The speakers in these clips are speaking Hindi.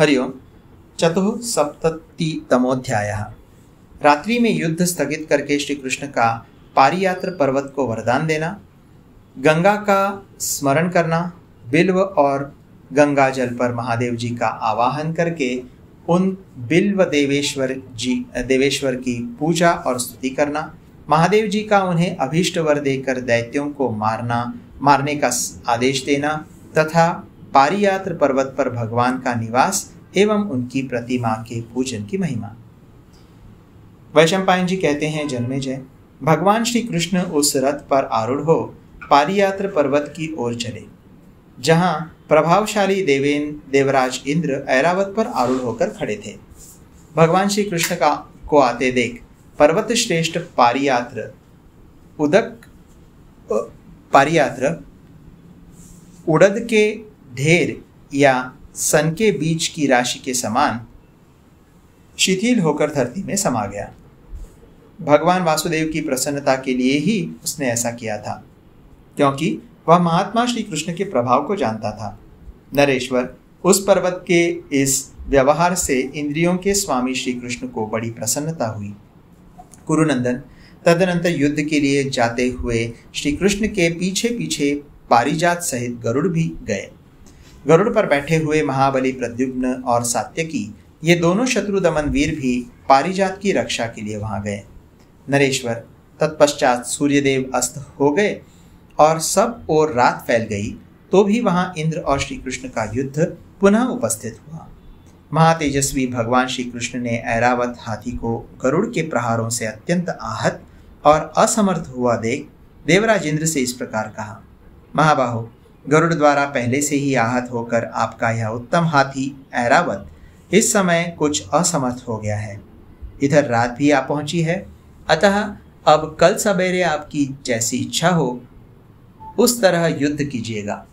हरिओम। चतुःसप्ततितमोऽध्यायः। रात्रि में युद्ध स्थगित करके श्री कृष्ण का पारियात्र पर्वत को वरदान देना, गंगा का स्मरण करना, बिल्व और गंगा जल पर महादेव जी का आवाहन करके उन बिल्व देवेश्वर की पूजा और स्तुति करना, महादेव जी का उन्हें अभीष्ट वर देकर दैत्यों को मारने का आदेश देना तथा पारियात्र पर्वत पर भगवान का निवास एवं उनकी प्रतिमा के पूजन की महिमा। वैशंपायन जी कहते हैं, जन्मेजय, भगवान श्री कृष्ण उस रथ पर आरूढ़ हो पारियात्र पर्वत की ओर चले, जहां प्रभावशाली देवराज इंद्र ऐरावत पर आरूढ़ होकर खड़े थे। भगवान श्री कृष्ण को आते देख पर्वत श्रेष्ठ पारियात्र उड़द के ढेर या सन के बीज की राशि के समान शिथिल होकर धरती में समा गया। भगवान वासुदेव की प्रसन्नता के लिए ही उसने ऐसा किया था, क्योंकि वह महात्मा श्री कृष्ण के प्रभाव को जानता था। नरेश्वर, उस पर्वत के इस व्यवहार से इंद्रियों के स्वामी श्री कृष्ण को बड़ी प्रसन्नता हुई। कुरुनंदन, तदनंतर युद्ध के लिए जाते हुए श्री कृष्ण के पीछे पीछे पारिजात सहित गरुड़ भी गए। गरुड़ पर बैठे हुए महाबली प्रद्युम्न और सात्यकी, ये दोनों शत्रु दमन वीर भी पारिजात की रक्षा के लिए वहां गए। नरेश्वर, तत्पश्चात सूर्यदेव अस्त हो गए और सब ओर रात फैल गई, तो भी वहां इंद्र और श्री कृष्ण का युद्ध पुनः उपस्थित हुआ। महातेजस्वी भगवान श्री कृष्ण ने ऐरावत हाथी को गरुड़ के प्रहारों से अत्यंत आहत और असमर्थ हुआ देख देवराज इंद्र से इस प्रकार कहा, महाबाहो, गरुड़ द्वारा पहले से ही आहत होकर आपका यह उत्तम हाथी ऐरावत इस समय कुछ असमर्थ हो गया है। इधर रात भी आ पहुंची है, अतः अब कल सवेरे आपकी जैसी इच्छा हो उस तरह युद्ध कीजिएगा।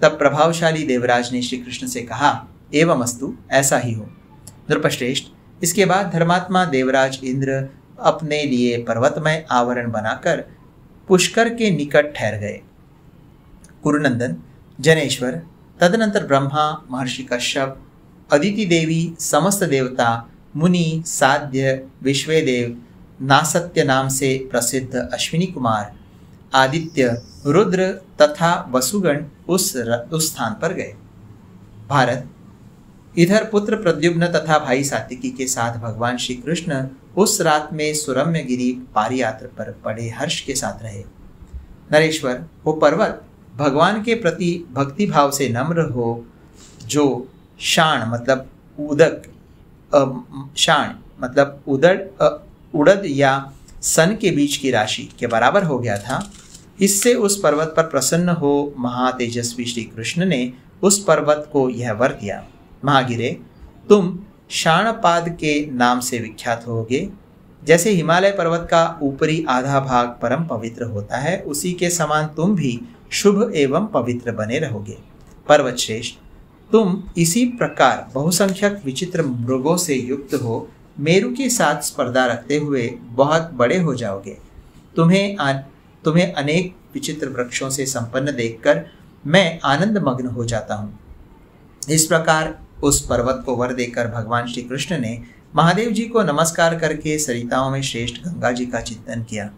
तब प्रभावशाली देवराज ने श्री कृष्ण से कहा, एवं अस्तु, ऐसा ही हो। नृपश्रेष्ठ, इसके बाद धर्मात्मा देवराज इंद्र अपने लिए पर्वतमय आवरण बनाकर पुष्कर के निकट ठहर गए। कुरुनंदन, जनेश्वर, तदनंतर ब्रह्मा, महर्षि कश्यप, अदिति देवी, समस्त देवता, मुनि, साध्य, विश्वेदेव, नासत्य नाम से प्रसिद्ध अश्विनी कुमार, आदित्य, रुद्र तथा वसुगण उस स्थान पर गए। भारत, इधर पुत्र प्रद्युम्न तथा भाई सात्विकी के साथ भगवान श्री कृष्ण उस रात में सुरम्य गिरी पारियात्र पर बड़े हर्ष के साथ रहे। नरेश्वर, वो पर्वत भगवान के प्रति भक्ति भाव से नम्र हो, जो शाण मतलब उड़द या सन के बीज की राशि के बराबर हो गया था, इससे उस पर्वत पर प्रसन्न हो महातेजस्वी श्री कृष्ण ने उस पर्वत को यह वर दिया, महागिरे, तुम शाणपाद के नाम से विख्यात होगे। जैसे हिमालय पर्वत का ऊपरी आधा भाग परम पवित्र होता है, उसी के समान तुम भी शुभ एवं पवित्र बने रहोगे। पर्वत श्रेष्ठ, तुम इसी प्रकार बहुसंख्यक विचित्र मृगों से युक्त हो मेरु के साथ स्पर्धा रखते हुए बहुत बड़े हो जाओगे। तुम्हें अनेक विचित्र वृक्षों से संपन्न देखकर मैं आनंद मग्न हो जाता हूँ। इस प्रकार उस पर्वत को वर देकर भगवान श्री कृष्ण ने महादेव जी को नमस्कार करके सरिताओं में श्रेष्ठ गंगा जी का चिंतन किया।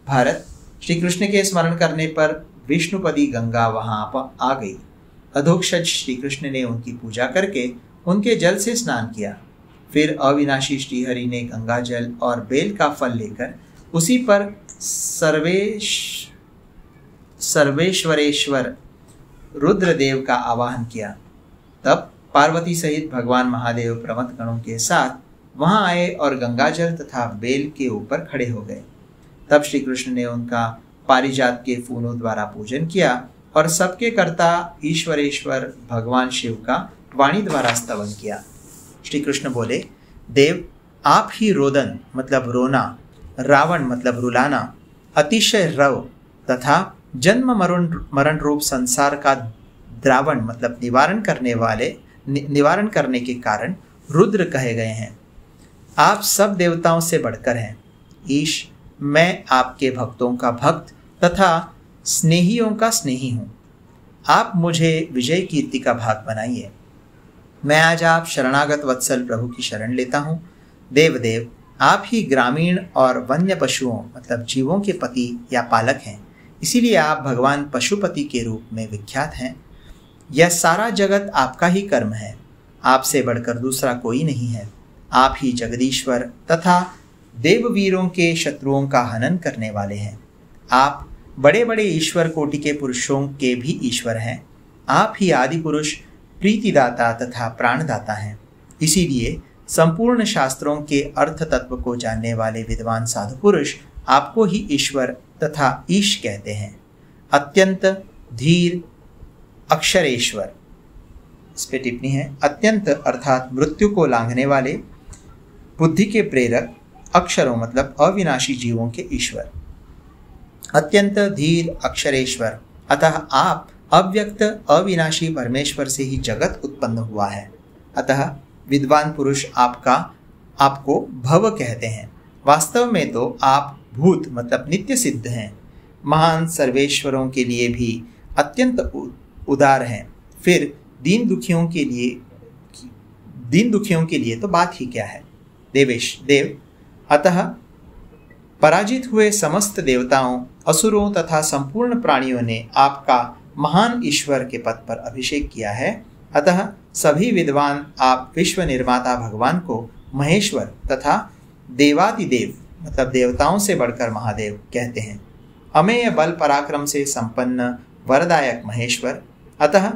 भारत, श्री कृष्ण के स्मरण करने पर विष्णुपदी गंगा वहां आ गई। अधोक्षज श्री कृष्ण ने उनकी पूजा करके उनके जल से स्नान किया। फिर अविनाशी श्रीहरि ने गंगा जल और बेल का फल लेकर उसी पर सर्वेश्वरेश्वर रुद्रदेव का आवाहन किया। तब पार्वती सहित भगवान महादेव प्रमथ गणों के साथ वहां आए और गंगा जल तथा बेल के ऊपर खड़े हो गए। तब श्री कृष्ण ने उनका पारिजात के फूलों द्वारा पूजन किया और सबके कर्ता ईश्वरेश्वर भगवान शिव का वाणी द्वारा स्तवन किया। श्री कृष्ण बोले, देव, आप ही रोदन मतलब रोना, रावण मतलब रुलाना, अतिशय रव तथा जन्म मरण रूप संसार का द्रावण मतलब निवारण करने के कारण रुद्र कहे गए हैं। आप सब देवताओं से बढ़कर हैं। ईश, मैं आपके भक्तों का भक्त तथा स्नेहियों का स्नेही हूँ। आप मुझे विजय कीर्ति का भाग बनाइए। मैं आज आप शरणागत वत्सल प्रभु की शरण लेता हूँ। देवदेव, आप ही ग्रामीण और वन्य पशुओं मतलब जीवों के पति या पालक हैं, इसीलिए आप भगवान पशुपति के रूप में विख्यात हैं। यह सारा जगत आपका ही कर्म है, आपसे बढ़कर दूसरा कोई नहीं है। आप ही जगदीश्वर तथा देववीरों के शत्रुओं का हनन करने वाले हैं। आप बड़े बड़े ईश्वर कोटि के पुरुषों के भी ईश्वर हैं। आप ही आदि पुरुष, प्रीतिदाता तथा प्राणदाता हैं। इसीलिए संपूर्ण शास्त्रों के अर्थ तत्व को जानने वाले विद्वान साधु पुरुष आपको ही ईश्वर तथा ईश कहते हैं। अत्यंत धीर अक्षरेश्वर, इस पे टिप्पणी है। अत्यंत अर्थात मृत्यु को लांघने वाले, बुद्धि के प्रेरक, अक्षरों मतलब अविनाशी जीवों के ईश्वर। अत्यंत धीर अक्षरेश्वर, अतः आप अव्यक्त अविनाशी परमेश्वर से ही जगत उत्पन्न हुआ है। अतः विद्वान पुरुष आपको भव कहते हैं। वास्तव में तो आप भूत मतलब नित्य सिद्ध हैं। महान सर्वेश्वरों के लिए भी अत्यंत उदार हैं। फिर दीन दुखियों के लिए तो बात ही क्या है। देव, अतः पराजित हुए समस्त देवताओं, असुरों तथा संपूर्ण प्राणियों ने आपका महान ईश्वर के पद पर अभिषेक किया है। अतः सभी विद्वान आप विश्व निर्माता भगवान को महेश्वर तथा देवादिदेव मतलब देवताओं से बढ़कर महादेव कहते हैं। अमेय बल पराक्रम से संपन्न वरदायक महेश्वर, अतः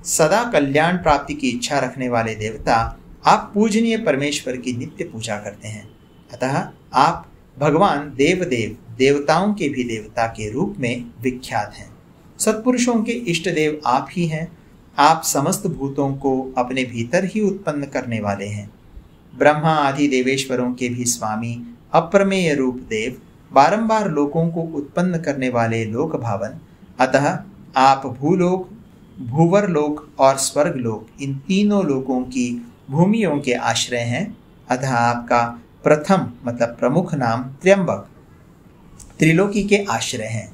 सदा कल्याण प्राप्ति की इच्छा रखने वाले देवता, आप पूजनीय परमेश्वर की नित्य पूजा करते हैं। अतः आप भगवान देवदेव, देवताओं के भी देवता के रूप में विख्यात हैं। सत्पुरुषों के इष्ट देव आप ही हैं। आप समस्त भूतों को अपने भीतर ही उत्पन्न करने वाले हैं। ब्रह्मा आदि देवेश्वरों के भी स्वामी, अप्रमेय रूप देव, बारंबार लोकों को उत्पन्न करने वाले लोक भावन। अतः आप भूलोक, भूवरलोक और स्वर्गलोक, इन तीनों लोकों की भूमियों के आश्रय हैं। अतः आपका प्रथम मतलब प्रमुख नाम त्र्यंबक, त्रिलोकी के आश्रय हैं।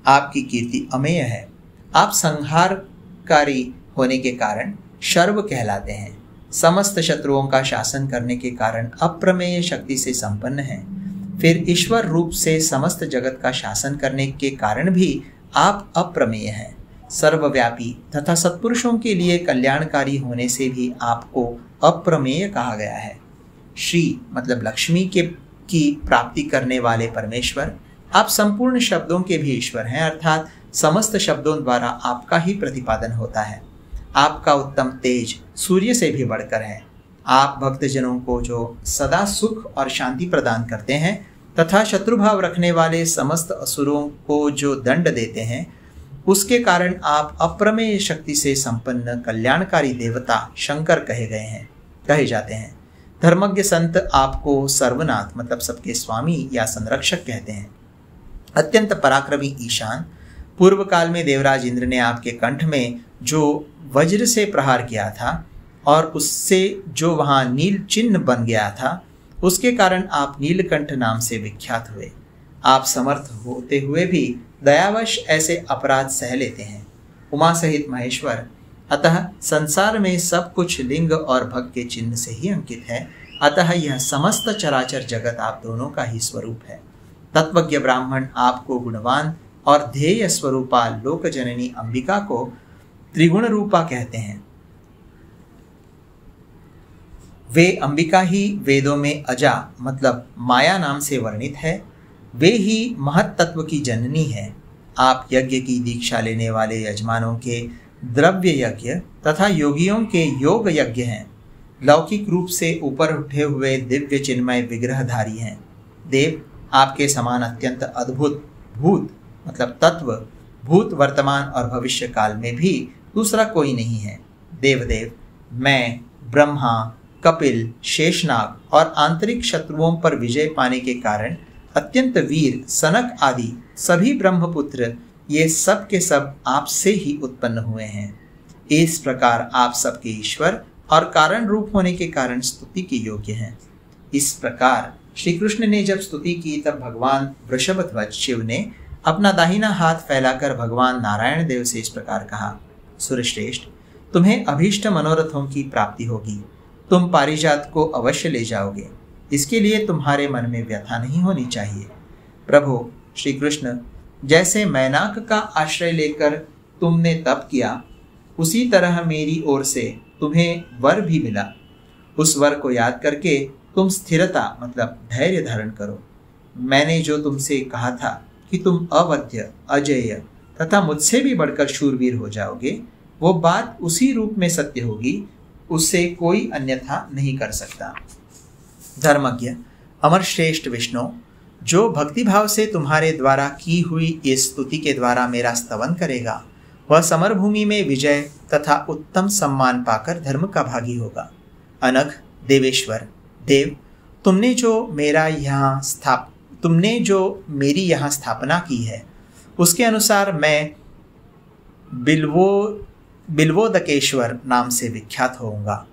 आपकी कीर्ति अमेय है। आप संहारकारी होने के कारण शर्व कहलाते हैं। समस्त शत्रुओं का शासन करने के कारण अप्रमेय शक्ति से संपन्न हैं। फिर ईश्वर रूप से समस्त जगत का शासन करने के कारण भी आप अप्रमेय हैं। सर्वव्यापी तथा सत्पुरुषों के लिए कल्याणकारी होने से भी आपको अप्रमेय कहा गया है। श्री मतलब लक्ष्मी की प्राप्ति करने वाले परमेश्वर, आप संपूर्ण शब्दों के भी ईश्वर हैं, अर्थात समस्त शब्दों द्वारा आपका ही प्रतिपादन होता है। आपका उत्तम तेज सूर्य से भी बढ़कर है। आप भक्तजनों को जो सदा सुख और शांति प्रदान करते हैं तथा शत्रुभाव रखने वाले समस्त असुरों को जो दंड देते हैं, उसके कारण आप अप्रमेय शक्ति से संपन्न कल्याणकारी देवता शंकर कहे जाते हैं। धर्मज्ञ संत आपको सर्वनाथ मतलब सबके स्वामी या संरक्षक कहते हैं। अत्यंत पराक्रमी ईशान, पूर्व काल में देवराज इंद्र ने आपके कंठ में जो वज्र से प्रहार किया था और उससे जो वहां नील चिन्ह बन गया था, उसके कारण आप नीलकंठ नाम से विख्यात हुए। आप समर्थ होते हुए भी दयावश ऐसे अपराध सह लेते हैं। उमा सहित महेश्वर, अतः संसार में सब कुछ लिंग और भग के चिन्ह से ही अंकित है। अतः यह समस्त चराचर जगत आप दोनों का ही स्वरूप है। तत्वज्ञ ब्राह्मण आपको गुणवान और ध्येय स्वरूपा लोक जननी अंबिका को त्रिगुण रूपा कहते हैं। वे अंबिका ही वेदों में अजा मतलब माया नाम से वर्णित है। वे ही महत तत्व की जननी है। आप यज्ञ की दीक्षा लेने वाले यजमानों के द्रव्य यज्ञ तथा योगियों के योग यज्ञ हैं। लौकिक रूप से ऊपर उठे हुए दिव्य चिन्मय विग्रहधारी हैं। देव, आपके समान अत्यंत अद्भुत भूत मतलब तत्व, भूत वर्तमान और भविष्य काल में भी दूसरा कोई नहीं है। देवदेव, मैं ब्रह्मा, कपिल, शेषनाग और आंतरिक शत्रुओं पर विजय पाने के कारण अत्यंत वीर सनक आदि सभी ब्रह्मपुत्र, ये सब के सब आपसे ही उत्पन्न हुए हैं। इस प्रकार आप सबके ईश्वर और कारण रूप होने के कारण स्तुति के योग्य हैं। इस प्रकार श्री कृष्ण ने जब स्तुति की, तब भगवान वृषभध्वज शिव ने अपना दाहिना हाथ फैलाकर भगवान नारायण देव से इस प्रकार कहा, सुरश्रेष्ठ, तुम्हें अभीष्ट मनोरथों की प्राप्ति होगी। तुम पारिजात को अवश्य ले जाओगे। इसके लिए तुम्हारे मन में व्यथा नहीं होनी चाहिए। प्रभु श्री कृष्ण, जैसे मैनाक का आश्रय लेकर तुमने तप किया, उसी तरह मेरी ओर से तुम्हें वर भी मिला। उस वर को याद करके तुम स्थिरता मतलब धैर्य धारण करो। मैंने जो तुमसे कहा था कि तुम अवध्य, अजेय तथा मुझसे भी बढ़कर शूरवीर हो जाओगे, वो बात उसी रूप में सत्य होगी। उससे कोई अन्यथा नहीं कर सकता। धर्मज्ञ अमर श्रेष्ठ विष्णु, जो भक्तिभाव से तुम्हारे द्वारा की हुई इस स्तुति के द्वारा मेरा स्तवन करेगा, वह समरभूमि में विजय तथा उत्तम सम्मान पाकर धर्म का भागी होगा। अनघ देवेश्वर देव, तुमने जो मेरी यहाँ स्थापना की है, उसके अनुसार मैं बिल्वोदकेश्वर नाम से विख्यात होऊंगा।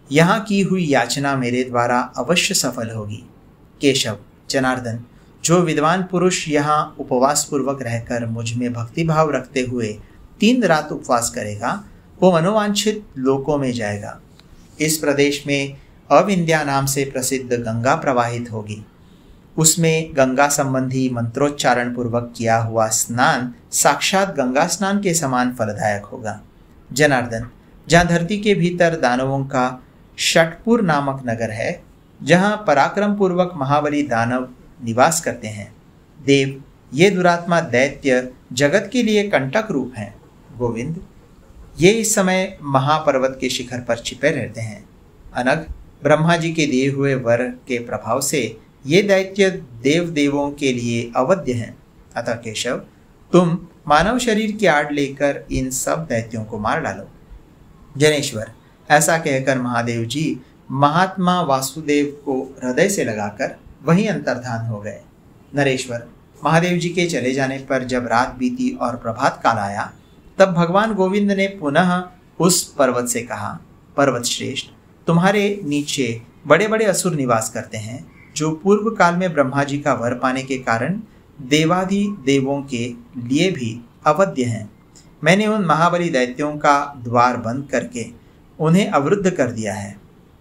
यहाँ की हुई याचना मेरे द्वारा अवश्य सफल होगी। केशव जनार्दन, जो विद्वान पुरुष यहाँ उपवास पूर्वक रहकर मुझ में भक्तिभाव रखते हुए 3 रात उपवास करेगा, वो मनोवांछित लोकों में जाएगा। इस प्रदेश में अविंध्या नाम से प्रसिद्ध गंगा प्रवाहित होगी। उसमें गंगा संबंधी मंत्रोच्चारण पूर्वक किया हुआ स्नान साक्षात गंगा स्नान के समान फलदायक होगा। जनार्दन, जहाँ धरती के भीतर दानवों का षटपुर नामक नगर है, जहाँ पराक्रम पूर्वक महाबली दानव निवास करते हैं। देव, ये दुरात्मा दैत्य जगत के लिए कंटक रूप हैं। गोविंद, ये इस समय महापर्वत के शिखर पर छिपे रहते हैं। अनघ, ब्रह्मा जी के दिए हुए वर के प्रभाव से ये दैत्य देवों के लिए अवध्य हैं। अतः केशव, तुम मानव शरीर की आड़ लेकर इन सब दैत्यों को मार डालो। जनेश्वर, ऐसा कहकर महादेव जी महात्मा वासुदेव को हृदय से लगाकर वहीं अंतर्धान हो गए। नरेश्वर, महादेव जी के चले जाने पर जब रात बीती और प्रभात काल आया, तब भगवान गोविंद ने पुनः उस पर्वत से कहा, पर्वत श्रेष्ठ, तुम्हारे नीचे बड़े बड़े असुर निवास करते हैं, जो पूर्व काल में ब्रह्मा जी का वर पाने के कारण देवादि देवों के लिए भी अवध्य हैं। मैंने उन महाबली दैत्यों का द्वार बंद करके उन्हें अवरुद्ध कर दिया है।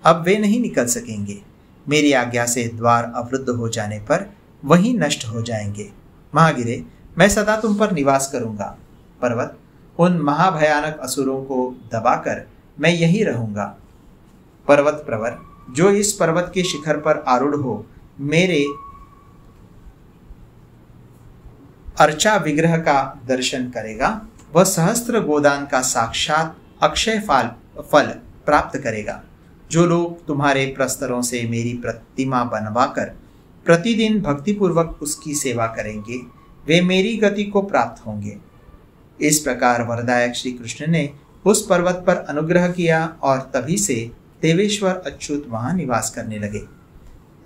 अब वे नहीं निकल सकेंगे। मेरी आज्ञा से द्वार अवरुद्ध हो जाने पर वहीं नष्ट हो जाएंगे। महागिरे, मैं सदा तुम पर निवास करूंगा। पर्वत, उन महाभयानक असुरों को दबाकर मैं यहीं रहूंगा। पर्वत प्रवर, जो इस पर्वत के शिखर पर आरूढ़ हो मेरे अर्चा विग्रह का दर्शन करेगा, वह सहस्त्र गोदान का साक्षात अक्षय फल प्राप्त करेगा। जो लोग तुम्हारे प्रस्तरों से मेरी प्रतिमा बनवाकर प्रतिदिन भक्तिपूर्वक उसकी सेवा करेंगे, वे मेरी गति को प्राप्त होंगे। इस प्रकार वरदायक श्री कृष्ण ने उस पर्वत पर अनुग्रह किया और तभी से देवेश्वर अच्युत वहां निवास करने लगे।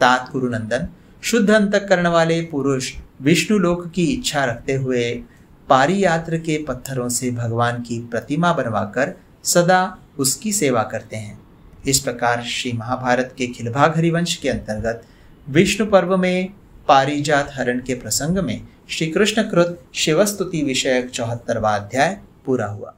तात कुरुनंदन, शुद्ध अंतःकरण वाले पुरुष विष्णु लोक की इच्छा रखते हुए पारियात्र के पत्थरों से भगवान की प्रतिमा बनवाकर सदा उसकी सेवा करते हैं। इस प्रकार श्री महाभारत के खिलभाग हरिवंश के अंतर्गत विष्णु पर्व में पारिजात हरण के प्रसंग में श्री कृष्ण कृत शिवस्तुति विषयक 74वां अध्याय पूरा हुआ।